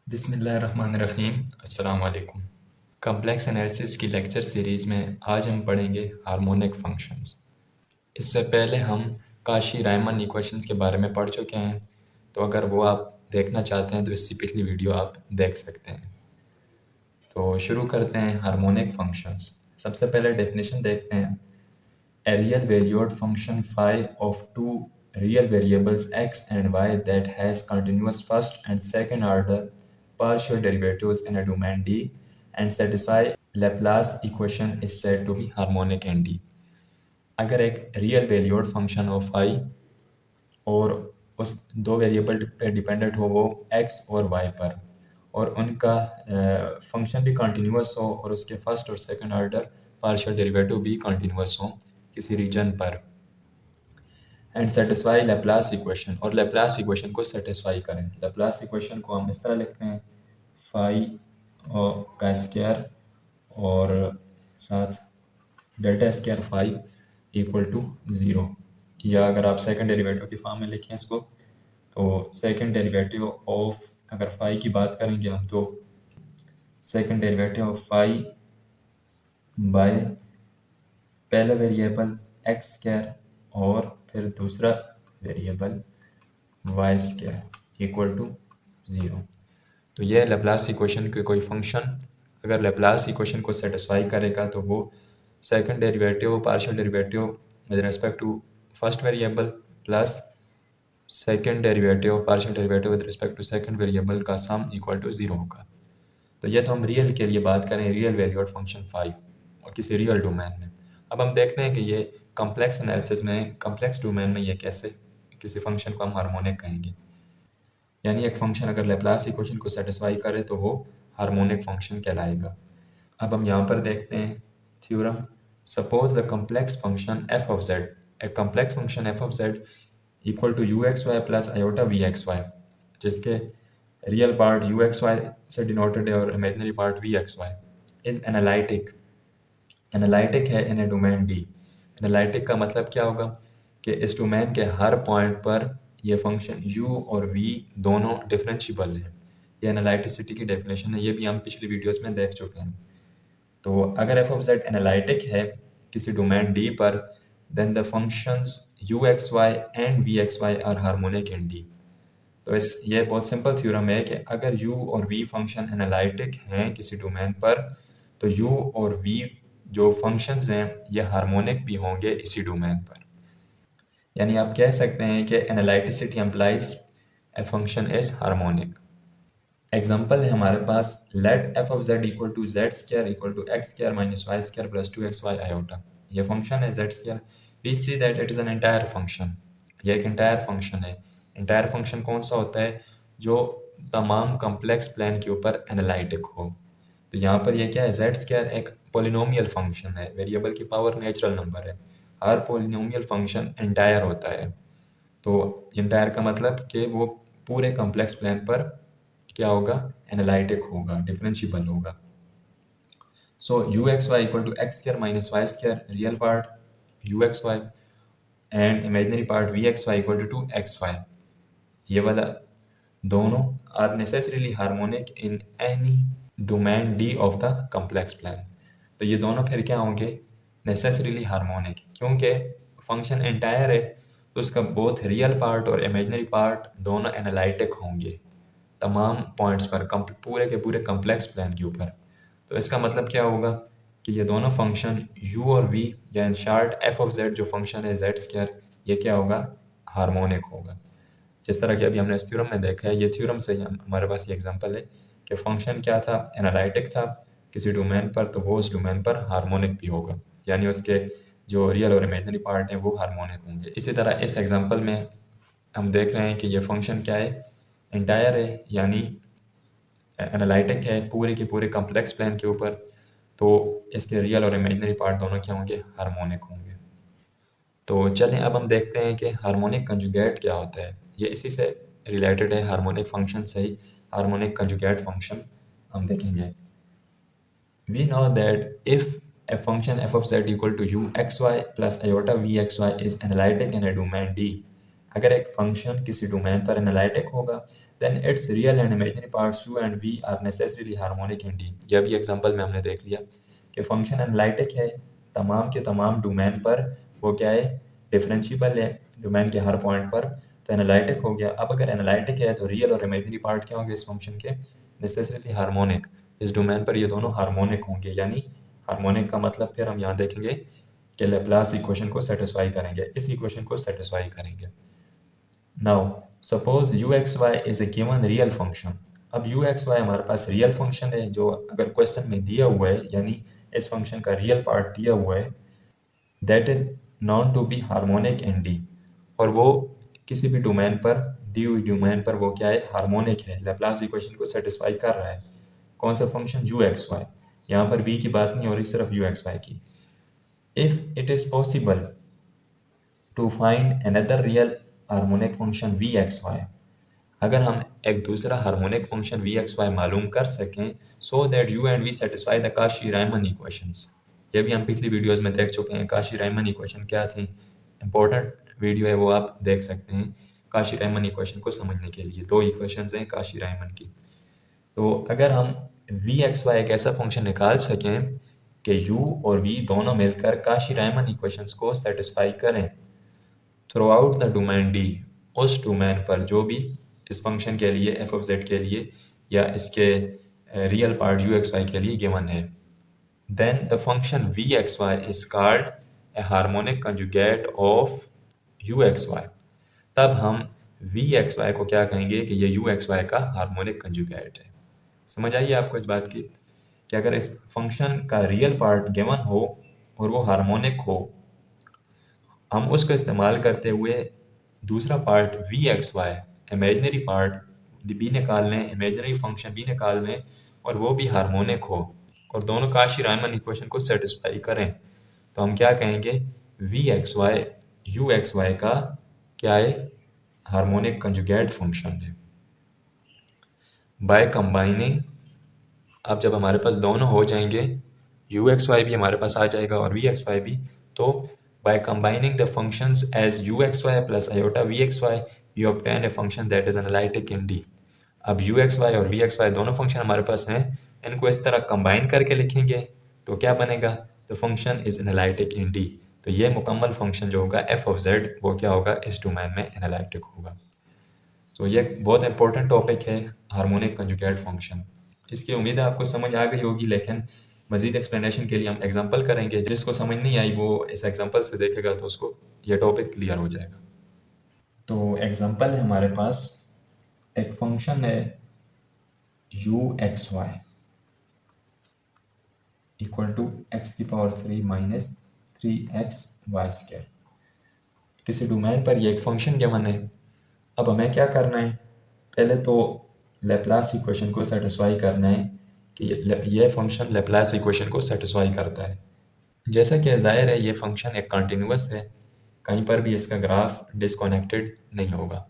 बिस्मिल्लाहिर्रहमानिर्रहीम। अस्सलाम वालेकुम। कॉम्प्लेक्स एनालिसिस की लेक्चर सीरीज़ में आज हम पढ़ेंगे हार्मोनिक फंक्शंस। इससे पहले हम काशी रायमन इक्वेशंस के बारे में पढ़ चुके हैं, तो अगर वो आप देखना चाहते हैं तो इससे पिछली वीडियो आप देख सकते हैं। तो शुरू करते हैं हार्मोनिक फंक्शंस। सबसे पहले डेफिनेशन देखते हैं। A real valued function phi of two real variables x and y that has continuous first and second order partial derivatives in a domain D and satisfy Laplace equation is said to be harmonic in D। अगर एक real valued function हो phi और उस दो variable पे dependent हो वो x और y पर, और उनका फंक्शन भी कंटिन्यूअस हो और उसके फर्स्ट और सेकंड ऑर्डर पार्शियल डेरिवेटिव भी कंटिन्यूअस हो किसी रीजन पर, एंड सेटिस्फाई लेप्लास इक्वेशन, और लेप्लास इक्वेशन को सेटिस्फाई करें। लेप्लास इक्वेशन को हम इस तरह लिखते हैं, फाई का स्क्वायर और साथ delta square phi equal to zero, या अगर आप सेकंड डेरिवेटिव की फॉर्म में लिखें इसको, तो सेकंड डेरिवेटिव ऑफ, अगर फाई की बात करेंगे हम, तो second derivative of phi by पहला वेरिएबल एक्स स्क्वायर और फिर दूसरा variable y square equal to zero. तो यह लेप्लास इक्वेशन के कोई फंक्शन अगर लेप्लास इक्वेशन को सेटिस्फाई करेगा तो वो second derivative partial derivative with respect to first variable plus second derivative partial derivative with respect to second variable का सम इक्वल टू ज़ीरो होगा। तो ये तो हम रियल के लिए बात करें, रियल वैल्यूड फंक्शन फाई और किसी रियल डोमेन में। अब हम देखते हैं कि ये कॉम्प्लेक्स एनालिसिस में, कॉम्प्लेक्स डोमेन में ये कैसे किसी फंक्शन को हम हार्मोनिक कहेंगे। यानी एक फंक्शन अगर लेप्लास इक्वेशन को सेटिस्फाई करे तो वो हार्मोनिक फंक्शन कहलाएगा। अब हम यहाँ पर देखते हैं theorem. Suppose the complex function F of Z, a complex function F of Z equal to you x Y plus iota we x Y, जिसके real part you x Y से denoted है और imaginary part we x Y, is analytic. Analytic है in a domain D. Analytic का मतलब क्या होगा कि इस डोमेन के हर पॉइंट पर ये फंक्शन u और v दोनों डिफरेंशिएबल हैं। ये एनालिटिसिटी की डेफिनेशन है, ये भी हम पिछली वीडियोस में देख चुके हैं। तो अगर f ऑफ z एनालिटिक है किसी डोमेन d पर, then the functions u(xy) and v(xy) are harmonic in d। तो ये बहुत सिंपल थ्योरम है कि अगर u और v फंक्शन एनालिटिक हैं किसी डोमेन पर, तो u और v जो फंक्शंस हैं ये हार्मोनिक भी होंगे इसी डोमेन पर। यानी आप कह सकते हैं कि analyticity implies a function is harmonic. Example है हमारे पास, let F of Z equal to Z square equal to x square minus Y square plus two x Y iota. ये फंक्शन है Z square. We see that it is an entire function. ये एक entire function है। Entire function कौन सा होता है? जो तमाम कॉम्प्लेक्स प्लान के ऊपर एनालिटिक हो। तो यहाँ पर ये क्या है, जेड स्क्वायर एक पोलिनोमियल फंक्शन है, वेरिएबल की पावर नेचुरल नंबर है। हर पोलिनोमियल फंक्शन एंटायर होता है। तो एंटायर का मतलब कि वो पूरे कॉम्प्लेक्स प्लान पर क्या होगा, एनालिटिक होगा, डिफरेंशिएबल होगा। So u x Y equal to x square minus Y square, real part you x y and imaginary part we x Y equal to x y, ये वाला दोनों are necessarily harmonic in any domain d of the complex plane. तो ये दोनों फिर क्या होंगे, necessarily harmonic, क्योंकि फंक्शन एंटायर है तो उसका बोथ रियल पार्ट और इमेजिनरी पार्ट दोनों एनालिटिक होंगे तमाम पॉइंट्स पर, पूरे के पूरे कॉम्प्लेक्स प्लान के ऊपर। तो इसका मतलब क्या होगा कि ये दोनों फंक्शन u और v, या इन शार्ट f ऑफ z जो फंक्शन है z स्क्वायर, ये क्या होगा, हार्मोनिक होगा। जिस तरह कि अभी हमने इस थ्योरम में देखा है, ये थ्योरम से ही हमारे पास ये एग्जांपल है कि फंक्शन क्या था, एनालिटिक था किसी डोमेन पर, तो वो उस डोमेन पर हार्मोनिक भी होगा, यानी उसके जो रियल और इमेजिनरी पार्ट हैं वो हार्मोनिक होंगे। इसी तरह इस एग्जांपल में हम देख रहे हैं कि ये फंक्शन क्या है, एंटायर है, यानी एनालिटिक है पूरे के पूरे कॉम्प्लेक्स प्लान के ऊपर, तो इसके रियल और इमेजिनरी पार्ट दोनों क्या होंगे, हार्मोनिक होंगे। तो चलें अब हम देखते हैं कि हार्मोनिक कंजुगेट क्या होता है। ये इसी से रिलेटेड है, हार्मोनिक फंक्शन से ही हार्मोनिक कंजुगेट फंक्शन हम देखेंगे। We know that if a function f of z equal to u xy plus iota v xy is analytic in a domain D, अगर एक फंक्शन किसी डोमेन पर analytic होगा then its real and imaginary parts u and v are necessarily harmonic in D। यह भी example में हमने देख लिया कि फंक्शन एनालिटिक है, तमाम के तमाम डोमेन पर वो क्या है, डिफरेंशिएबल है डोमेन के हर पॉइंट पर, तो एनालिटिक हो गया। अब अगर एनालिटिक है तो रियल और इमेजिनरी पार्ट क्या होंगे इस फंक्शन के, नेसेसरीली हार्मोनिक। इस डोमेन पर ये दोनों हार्मोनिक होंगे, यानी हार्मोनिक का मतलब फिर हम यहाँ देखेंगे कि लेप्लास इक्वेशन को सेटिस्फाई करेंगे, इस इक्वेशन को सेटिस्फाई करेंगे। Now suppose u x Y is a given real function. अब यू एक्स वाई हमारे पास रियल फंक्शन है जो अगर क्वेश्चन में दिया हुआ है, यानी इस फंक्शन का रियल पार्ट दिया हुआ है, that is known to be harmonic in d, और वो किसी भी डोमेन पर, दी हुई डोमेन पर वो क्या है, हार्मोनिक है, लेप्लास इक्वेशन को सेटिस्फाई कर रहा है। कौन सा फंक्शन, यू एक्स वाई। यहाँ पर बी की बात नहीं हो रही, सिर्फ यू एक्स वाई की। If it is possible to find another real harmonic function we x Y, अगर हम एक दूसरा harmonic function we x Y मालूम कर सकें, so that U and V satisfy the Cauchy Riemann equations. ये भी हम पिछली वीडियोस में देख चुके हैं, काशी-रायमन इक्वेशन क्या थी, इंपॉर्टेंट वीडियो है वो आप देख सकते हैं काशी-रायमन इक्वेशन को समझने के लिए। दो इक्वेशंस हैं काशी-रायमन की। तो अगर हम वी एक्स वाई एक ऐसा फंक्शन निकाल सकें कि यू और वी दोनों मिलकर काशी-रायमन इक्वेशंस को सेटिस्फाई करें through out the domain D, उस डोमेन पर जो भी इस फंक्शन के लिए एफ ऑफ जेड के लिए या इसके real part you x y के लिए गिवन है, then the function we x Y is called a harmonic conjugate of u x y. तब हम वी एक्स वाई को क्या कहेंगे कि ये यू एक्स वाई का हार्मोनिक कंजुगेट है। समझ आइए आपको इस बात की कि अगर इस फंक्शन का रियल पार्ट गिवन हो और वो हार्मोनिक हो, हम उसको इस्तेमाल करते हुए दूसरा part we x y, imaginary part बी निकाल लें, इमेजनरी फंक्शन बी निकाल लें और वो भी हार्मोनिक हो और दोनों काशी-रायमन इक्वेशन को सेटिस्फाई करें, तो हम क्या कहेंगे, v x y u x y का क्या है, हार्मोनिक कंजुगेट फंक्शन है। बाय कंबाइनिंग, अब जब हमारे पास दोनों हो जाएंगे, यू एक्स वाई भी हमारे पास आ जाएगा और वी एक्स वाई भी, तो by combining the functions as u x Y plus iota we x y we obtain a function that is analytic in d. अब यू एक्स वाई और v x y दोनों function हमारे पास हैं, इनको इस तरह कंबाइन करके लिखेंगे तो क्या बनेगा, the function is analytic in D. तो ये मुकम्मल फंक्शन जो होगा एफ ऑफ जेड वो क्या होगा, इस डोमेन में एनालिटिक होगा। तो ये बहुत इंपॉर्टेंट टॉपिक है हार्मोनिक कंजुगेट फंक्शन। इसकी उम्मीद है आपको समझ आ गई होगी, लेकिन मज़ीद एक्सप्लेनेशन के लिए हम एग्जांपल करेंगे, जिसको समझ नहीं आई वो इस एग्जांपल से देखेगा तो उसको ये टॉपिक क्लियर हो जाएगा। तो एग्जांपल है हमारे पास, एक फंक्शन है U x Y equal to X की power 3 minus 3x Y square. किसी डोमेन पर ये एक फंक्शन गिवन है। अब हमें क्या करना है, पहले तो लेप्लास इक्वेशन को सेटिस्फाई करना है कि ये फंक्शन लेप्लास इक्वेशन को सेटिस्फाई करता है। जैसा कि ज़ाहिर है ये फंक्शन एक कंटिन्यूअस है, कहीं पर भी इसका ग्राफ डिसकनेक्टेड नहीं होगा।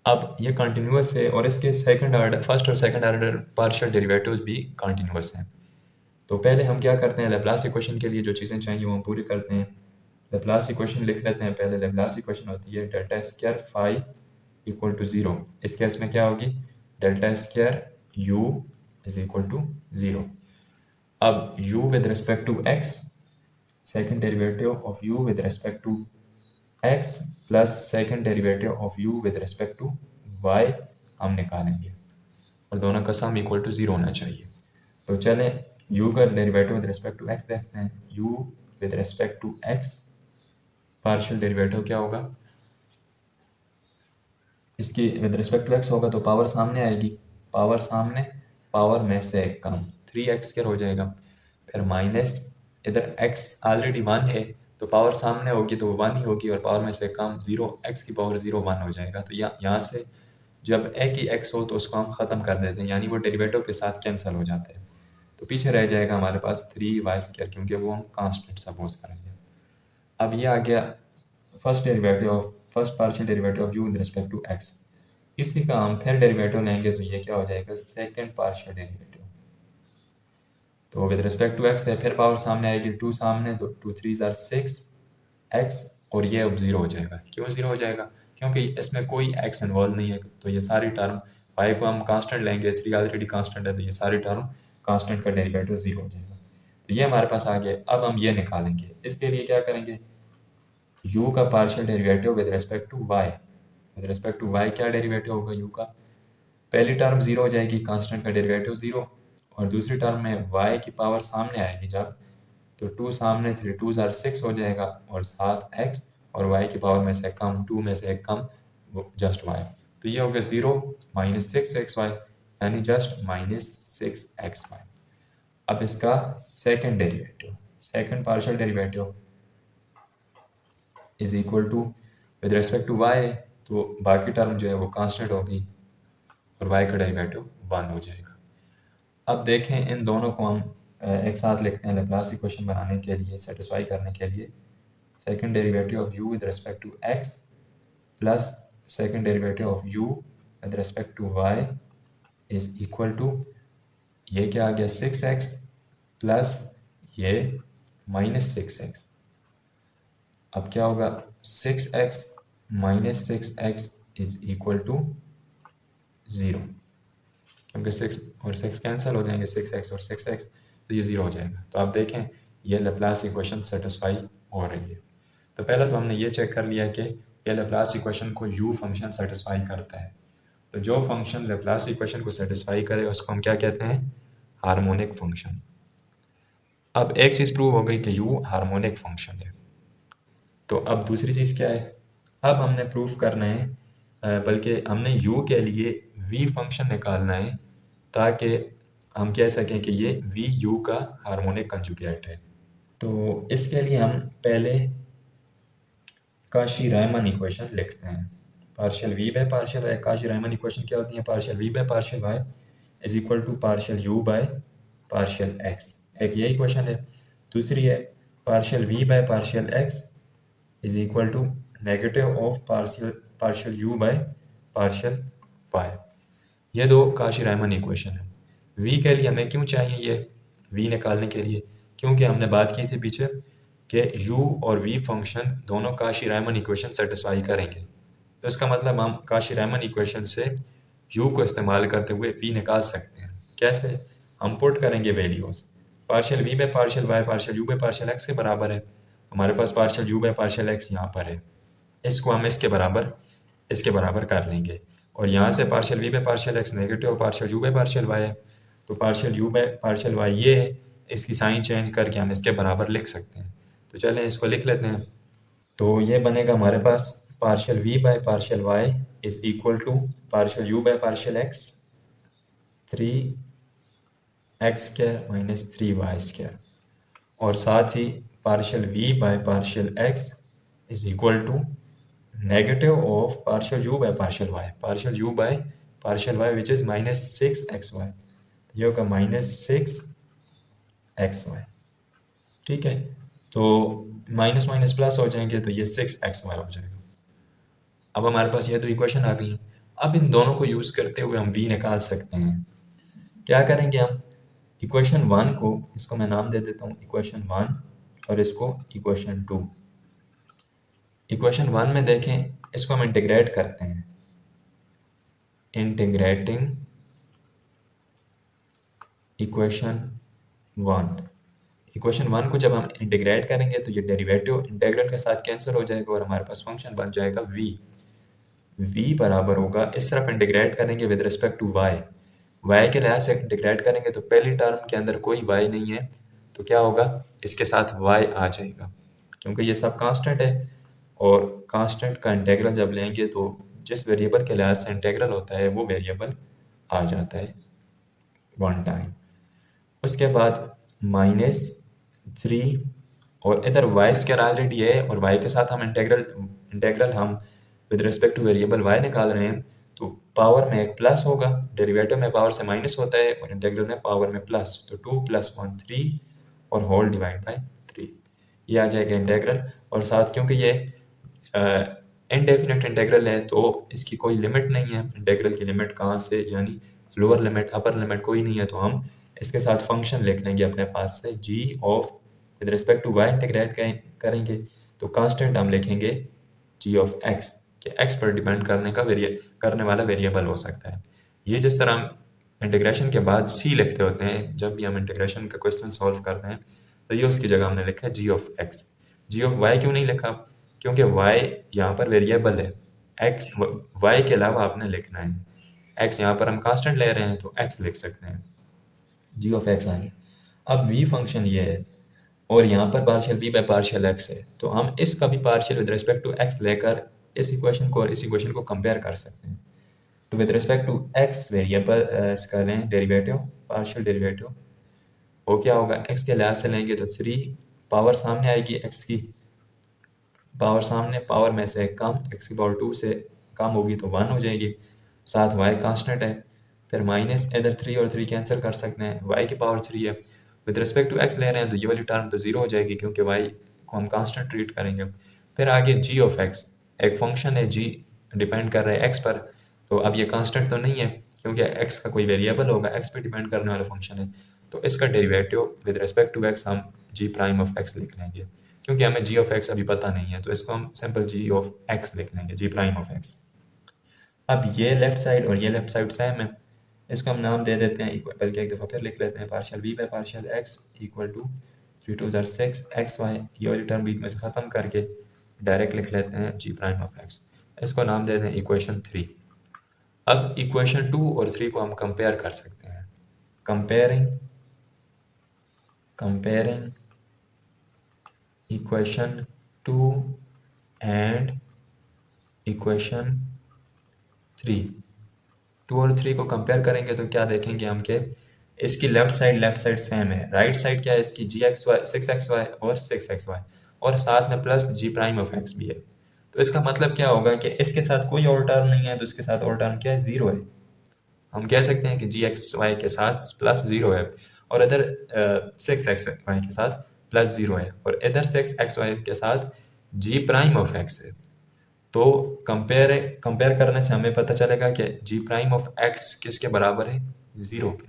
अब ये कंटिन्यूअस है और इसके सेकंड ऑर्डर, फर्स्ट और सेकंड ऑर्डर पार्शियल डेरिवेटिव्स भी कंटिन्यूअस हैं। तो पहले हम क्या करते हैं, लेप्लास इक्वेशन के लिए जो चीज़ें चाहिए वो हम पूरी करते हैं। लेप्लास इक्वेशन लिख लेते हैं पहले। लेप्लास इक्वेशन होती है delta square phi equal to 0। इस केस में क्या होगी, delta square u is equal to 0। अब u with respect to x, second derivative of u with respect to x plus second derivative of u with respect to y हम निकालेंगे और दोनों का सम इक्वल टू 0 होना चाहिए। तो चलें u का derivative with respect to x देखते हैं। u with respect to x partial derivative क्या होगा, इसकी विद रिस्पेक्ट टू x होगा तो पावर सामने आएगी, पावर सामने, पावर में से कम 3x स्क्वायर हो जाएगा, फिर माइनस इधर x ऑलरेडी 1 है तो पावर सामने होगी तो 1 ही होगी और पावर में से कम 0, x की पावर 0 1 हो जाएगा। तो यहाँ से जब एक ही x हो तो उसको हम ख़त्म कर देते हैं, यानी वो डेरिवेटिव के साथ कैंसिल हो जाते हैं। तो पीछे रह जाएगा हमारे पास 3y स्क्वायर, क्योंकि वो हम कांस्टेंट सपोज करेंगे। अब ये आ गया first derivative of, first partial derivative of u with respect to x। इसी का हम फिर डेरिवेटिव लेंगे तो ये क्या हो जाएगा, सेकंड पार्शियल डेरिवेटिव। तो विद रिस्पेक्ट टू x है, फिर पावर सामने आएगी 2 सामने, तो 2 3 6 x और ये अब 0 हो जाएगा। क्यों 0 हो जाएगा, क्योंकि इसमें कोई एक्स इन्वॉल्व नहीं है, तो ये सारी टर्म y को हम कांस्टेंट लेंगे, 3 ऑलरेडी कांस्टेंट है, तो ये सारी टर्म कांस्टेंट का डेरिवेटिव 0 हो जाएगा। तो ये हमारे पास आ गया। अब हम ये निकालेंगे, इसके लिए क्या करेंगे, u का partial derivative with respect to y। With respect to y क्या डेरिवेटिव होगा u का, पहली टर्म 0 हो जाएगी, कांस्टेंट का डेरिवेटिव 0, और दूसरी टर्म में y की पावर सामने आएगी जब, तो 2 सामने, 3 2 ज़ार 6 हो जाएगा, और 7x, और y की पावर में से कम, 2 में से एक कम, वो जस्ट y। तो ये हो गया 0 माइनस 6xy, यानी जस्ट माइनस 6xy। अब इसका second derivative, second partial derivative is equal to with respect to y, तो बाकी टर्म जो है वो कांस्टेंट होगी और y का डेरिवेटिव 1 हो जाएगा। अब देखें, इन दोनों को हम एक साथ लिखते हैं लैप्लास इक्वेशन बनाने के लिए, सेटिस्फाई करने के लिए। Second derivative of u with respect to x plus second derivative of u with respect to y is equal to, ये क्या आ गया, 6x प्लस ये माइनस 6x। अब क्या होगा, 6x minus 6x is equal to 0, क्योंकि 6 और 6 कैंसिल हो जाएंगे, 6x और 6x, तो ये 0 हो जाएगा। तो आप देखें ये लैप्लास इक्वेशन सेटिस्फाई हो रही है। तो पहले तो हमने ये चेक कर लिया कि ये लैप्लास इक्वेशन को u फंक्शन सेटिस्फाई करता है। तो जो फंक्शन लैप्लास इक्वेशन को सेटिस्फाई करे उसको हम क्या कहते हैं, हार्मोनिक फंक्शन। अब एक चीज़ प्रूव हो गई कि u हार्मोनिक फंक्शन है। तो अब दूसरी चीज़ क्या है, अब हमने प्रूफ करना है, बल्कि हमने u के लिए v फंक्शन निकालना है, ताकि हम कह सकें कि ये v u का हार्मोनिक कंजुगेट है। तो इसके लिए हम पहले काशी-रायमन इक्वेशन लिखते हैं। Partial v by partial y, Cauchy Riemann equation क्या होती है, partial v by partial y is equal to partial u by partial x। एक ये इक्वेशन है। दूसरी है partial v by partial x is equal to negative of partial u by partial y। ये दो काशी-रायमन इक्वेशन है। v के लिए हमें क्यों चाहिए ये v निकालने के लिए, क्योंकि हमने बात की थी पीछे कि u और v फंक्शन दोनों काशी-रायमन इक्वेशन सेटिस्फाई करेंगे। तो इसका मतलब हम काशी-रायमन इक्वेशन से u को इस्तेमाल करते हुए v निकाल सकते हैं। कैसे, हम पुट करेंगे values, partial v by partial y partial u by partial x के बराबर है। हमारे पास partial u by partial x यहाँ पर है, इसको हम इसके बराबर कर लेंगे, और यहाँ से partial v by partial x negative partial u by partial y है, तो partial u by partial y ये है, इसकी साइन चेंज करके हम इसके बराबर लिख सकते हैं। तो चलें इसको लिख लेते हैं। तो ये बनेगा हमारे पास partial v by partial y is equal to partial u by partial x 3x square minus 3y square, और साथ ही partial v by partial x is equal to negative of partial u by partial y, partial u by partial y which is minus 6xy, ये होगा minus 6xy। ठीक है, तो minus minus plus हो जाएंगे, तो ये 6xy हो जाएगा। अब हमारे पास ये दो इक्वेशन आ गई हैं। अब इन दोनों को यूज़ करते हुए हम v निकाल सकते हैं। क्या करेंगे हम, इक्वेशन 1 को, इसको मैं नाम दे देता हूँ इक्वेशन 1, और इसको इक्वेशन 2। इक्वेशन 1 में देखें, इसको हम इंटीग्रेट करते हैं, इंटीग्रेटिंग इक्वेशन 1। इक्वेशन 1 को जब हम इंटीग्रेट करेंगे तो ये डेरिवेटिव इंटीग्रल के साथ कैंसिल हो जाएगा, और हमारे पास फंक्शन बन जाएगा v बराबर होगा, इस तरफ इंटीग्रेट करेंगे विद रिस्पेक्ट टू y के लिहाज से इंटीग्रेट करेंगे, तो पहली टर्म के अंदर कोई y नहीं है, तो क्या होगा, इसके साथ y आ जाएगा, क्योंकि ये सब कांस्टेंट है, और कांस्टेंट का इंटीग्रल जब लेंगे तो जिस वेरिएबल के लिहाज से इंटीग्रल होता है वो वेरिएबल आ जाता है वन टाइम। उसके बाद -3, और इधर y स्क्वायर ऑलरेडी है, और y के साथ हम इंटीग्रल हम with respect two variable y निकाल रहे हैं, तो पावर में एक प्लस होगा, डेरिवेटिव में पावर से माइनस होता है और इंटीग्रल में पावर में प्लस, तो 2 + 1 3 और होल डिवाइड बाय 3, ये आ जाएगा इंटीग्रल। और साथ क्योंकि ये इनडेफिनेट इंटीग्रल है तो इसकी कोई लिमिट नहीं है, इंटीग्रल की लिमिट कहाँ से, यानी लोअर लिमिट अपर लिमिट कोई नहीं है, तो हम इसके साथ फंक्शन लिख लेंगे अपने पास से g of with respect to y integrate करेंगे, तो कांस्टेंट हम लिखेंगे g ऑफ x, कि एक्स पर डिपेंड करने वाला वेरिएबल हो सकता है। ये जिस तरह हम इंटीग्रेशन के बाद सी लिखते होते हैं जब भी हम इंटीग्रेशन का क्वेश्चन सॉल्व करते हैं, तो ये उसकी जगह हमने लिखा है g of x. G of y क्यों नहीं लिखा? क्योंकि वाई यहाँ पर वेरिएबल है, एक्स वाई के अलावा आपने लिखना है। एक्स यहाँ पर हम कांस्टेंट ले रहे हैं तो एक्स लिख सकते हैं, जी ऑफ एक्स आएंगे। अब वी फंक्शन ये है और यहाँ पर partial b by partial x है, तो हम इसका भी partial with respect to x लेकर इस इक्वेशन को और इस इक्वेशन को कंपेयर कर सकते हैं। तो with respect to x variable इसका लें डेरिवेटिव, पार्शियल डेरिवेटिव, वो क्या होगा, एक्स के लिहाज से लेंगे तो 3 पावर सामने आएगी, एक्स की पावर सामने, पावर में से कम, एक्स की पावर 2 से कम होगी तो 1 हो जाएगी, साथ वाई कांस्टेंट है, फिर माइनस इधर 3 और 3 कैंसिल कर सकते हैं, वाई की पावर 3 है, विद रिस्पेक्ट टू एक्स ले रहे हैं तो ये वाली टर्म तो 0 हो जाएगी क्योंकि वाई को हम कांस्टेंट ट्रीट करेंगे। फिर आगे जी ऑफ एक्स, एक फंक्शन है, जी डिपेंड कर रहा है एक्स पर, तो अब ये कांस्टेंट तो नहीं है क्योंकि एक्स का कोई वेरिएबल होगा, एक्स पे डिपेंड करने वाला फंक्शन है, तो इसका derivative with respect to x हम जी प्राइम ऑफ एक्स लिख लेंगे, क्योंकि हमें जी ऑफ एक्स अभी पता नहीं है तो इसको हम सिंपल जी ऑफ एक्स लिख लेंगे, जी प्राइम ऑफ एक्स। अब ये लेफ्ट साइड और ये लेफ्ट साइड सेम है, इसको हम नाम दे देते हैं इक्वल, बल्कि एक दफ़ा फिर लिख लेते हैं, partial b by partial x equal to 3 2 6 x y, ये वाली टर्म बीच में से ख़त्म करके डायरेक्ट लिख लेते हैं जी प्राइम ऑफ एक्स, इसको नाम दे दें इक्वेशन 3। अब इक्वेशन 2 और 3 को हम कंपेयर कर सकते हैं, comparing comparing equation 2 and equation 3, 2 और 3 को कंपेयर करेंगे तो क्या देखेंगे हम कि इसकी लेफ्ट साइड सेम है, राइट साइड क्या है इसकी, जी एक्स वाई 6xy और 6xy, और साथ में plus g prime of x भी है, तो इसका मतलब क्या होगा कि इसके साथ कोई और टर्म नहीं है तो इसके साथ और टर्म क्या है, 0 है। हम कह सकते हैं कि जी एक्स वाई के साथ प्लस 0 है और इधर 6xy के साथ प्लस 0 है और इधर 6xy के साथ जी प्राइम ऑफ एक्स है, तो कंपेयर कंपेयर करने से हमें पता चलेगा कि जी प्राइम ऑफ एक्स किसके बराबर है, 0 के।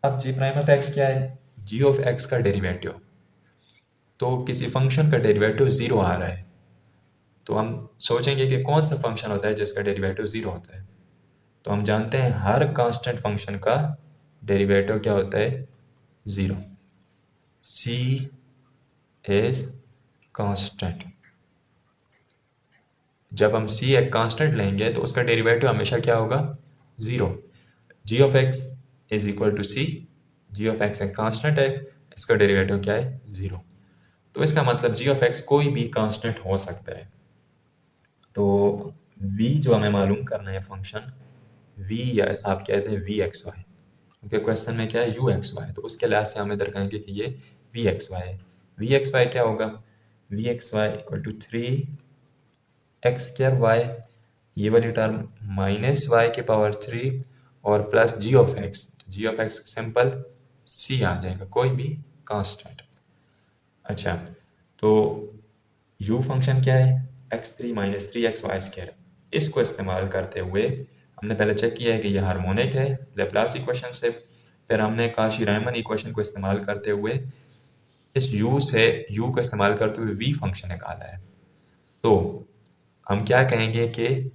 अब जी प्राइम ऑफ एक्स क्या है, जी ऑफ एक्स का डेरिवेटिव, तो किसी फंक्शन का डेरिवेटिव 0 आ रहा है तो हम सोचेंगे कि कौन सा फंक्शन होता है जिसका डेरिवेटिव 0 होता है, तो हम जानते हैं हर कांस्टेंट फंक्शन का डेरिवेटिव क्या होता है, 0, सी इज कांस्टेंट। जब हम सी एक कांस्टेंट लेंगे तो उसका डेरिवेटिव हमेशा क्या होगा, 0। G of x is equal to c, g of x एक कांस्टेंट है, इसका डेरिवेटिव क्या है, 0, तो इसका मतलब जी ऑफ एक्स कोई भी कांस्टेंट हो सकता है। तो v जो हमें मालूम करना है फंक्शन v, या आप कहते हैं वी एक्स वाई, क्योंकि क्वेश्चन में क्या है यू एक्स वाई, तो उसके लिहाज से हम इधर कहेंगे कि ये वी एक्स वाई है। वी एक्स वाई क्या होगा, v x Y equal to 3x² y, ये वाली टर्म माइनस वाई के पावर 3 और plus g of x, g of x simple c आ जाएगा, कोई भी कांस्टेंट। अच्छा, तो u फंक्शन क्या है, x3 माइनस 3x² इसको इस्तेमाल करते हुए हमने पहले चेक किया है कि यह हार्मोनिक है लेप्लास इक्वेशन से, फिर हमने काशी-रायमन इक्वेशन को इस्तेमाल करते हुए इस u से u को इस्तेमाल करते हुए v फंक्शन निकाला है। तो हम क्या कहेंगे कि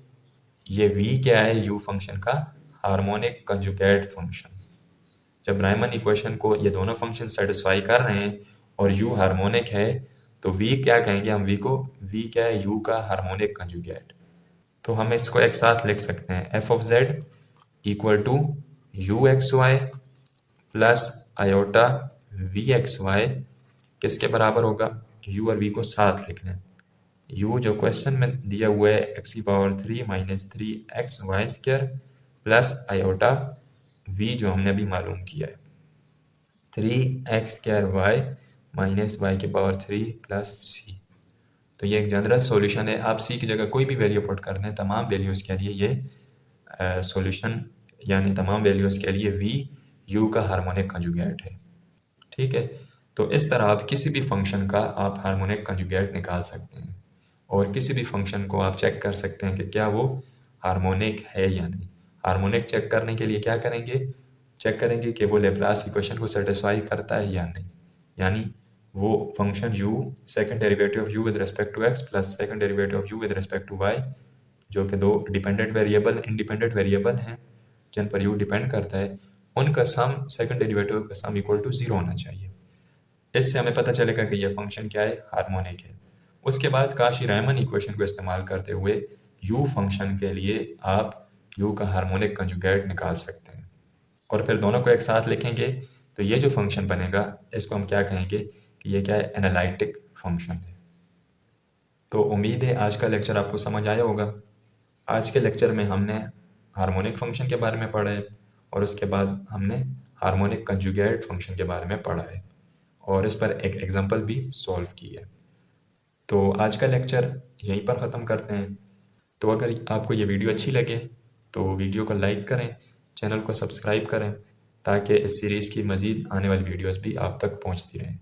ये v क्या है, u फंक्शन का हार्मोनिक कंजुगेट फंक्शन। जब रायमन इक्वेशन को ये दोनों फंक्शन सेटिस्फाई कर रहे हैं और u हार्मोनिक है तो v क्या कहेंगे हम, v को, v क्या है, u का हार्मोनिक कंजुगेट। तो हम इसको एक साथ लिख सकते हैं, f of z equal to you x Y plus iota we x y किसके बराबर होगा, u और v को साथ लिख लें, u जो क्वेश्चन में दिया हुआ है x की power 3 minus 3xy² plus iota v जो हमने अभी मालूम किया है 3x² माइनस वाई की पावर 3 प्लस c। तो ये एक जनरल सॉल्यूशन है, आप c की जगह कोई भी वैल्यू पुट कर दें, तमाम वैल्यूज़ के लिए ये सॉल्यूशन, यानी तमाम वैल्यूज़ के लिए v u का हार्मोनिक कंजुगेट है। ठीक है, तो इस तरह आप किसी भी फंक्शन का आप हार्मोनिक कंजुगेट निकाल सकते हैं और किसी भी फंक्शन को आप चेक कर सकते हैं कि क्या वो हार्मोनिक है या नहीं। हार्मोनिक चेक करने के लिए क्या करेंगे, चेक करेंगे कि वो लेप्लास इक्वेशन को सेटिस्फाई करता है या नहीं, यानी वो function u second derivative of u with respect to x plus second derivative of u with respect to y, जो कि दो डिपेंडेंट वेरिएबल इंडिपेंडेंट वेरिएबल हैं जिन पर u डिपेंड करता है, उनका सम सेकंड डेरिवेटिव का सम इक्वल टू 0 होना चाहिए। इससे हमें पता चलेगा कि यह फंक्शन क्या है, हार्मोनिक है। उसके बाद काशी-रायमन इक्वेशन को इस्तेमाल करते हुए u फंक्शन के लिए आप u का हार्मोनिक कंजुगेट निकाल सकते हैं और फिर दोनों को एक साथ लिखेंगे तो ये जो फंक्शन बनेगा इसको हम क्या कहेंगे कि ये क्या है, एनालिटिक फंक्शन है। तो उम्मीद है आज का लेक्चर आपको समझ आया होगा। आज के लेक्चर में हमने हार्मोनिक फंक्शन के बारे में पढ़ा है और उसके बाद हमने हार्मोनिक कंजुगेट फंक्शन के बारे में पढ़ा है और इस पर एक एग्जांपल भी सॉल्व की है। तो आज का लेक्चर यहीं पर ख़त्म करते हैं। तो अगर आपको ये वीडियो अच्छी लगे तो वीडियो को लाइक करें, चैनल को सब्सक्राइब करें ताकि इस सीरीज़ की मज़ीद आने वाली वीडियोस भी आप तक पहुंचती रहें।